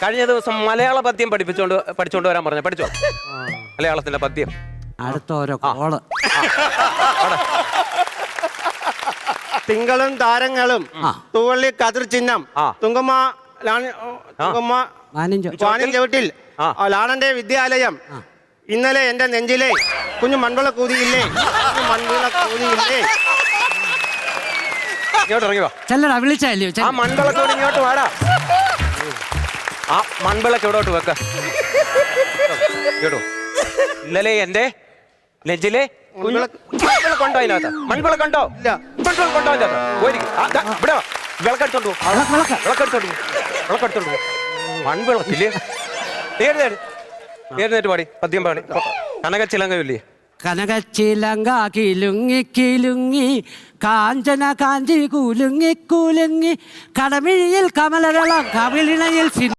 കഴിഞ്ഞ ദിവസം മലയാള പദ്യം പഠിച്ചോണ്ട് വരാൻ പറഞ്ഞു. പഠിച്ചോ മലയാളത്തിന്റെ പദ്യം? അടുത്ത ഓരോ കോള്. തിങ്കളും താരങ്ങളും തൂവള്ളി കതിർ ചിഹ്നം തുങ്കമ്മ വാനിൻ ചവിട്ടിൽ ലാണന്റെ വിദ്യാലയം ഇന്നലെ എന്റെ നെഞ്ചിലെ കുഞ്ഞു മൺവിള കൂതിയില്ലേ ഇങ്ങോട്ട് ഇറങ്ങി വാ. ചെല്ലടാ വിളിച്ചല്ലോ. ആ മൺവിളക്കോട് ഇങ്ങോട്ട് വാടാ. ആ മൺവിളക്ക് എവിടോട്ട് വെക്ക. കേട്ടോ ഇന്നലെ എന്റെ നെഞ്ചിലെ മൺവിളക്കുണ്ടോ അതിനകത്ത്? മൺവിളക്കുണ്ടോ? മൺവിളക്കുണ്ടോ അതിനകത്ത്? ഇവിടെ വിളക്കെടുത്തോണ്ട് വിളക്കെടുത്തോണ്ട് മൺവിളക്കില്ലേ? നേരിട്ട് പാടി പദ്യം പാടി. കനകച്ചിലങ്കയില്ലേ? കനകച്ചിലങ്ക കിലുങ്ങി കിലുങ്ങി കാഞ്ചന കാഞ്ചി കുലുങ്ങി കുലുങ്ങി കടമിഴിയിൽ കമലവെള്ളം കവിളിണയിൽ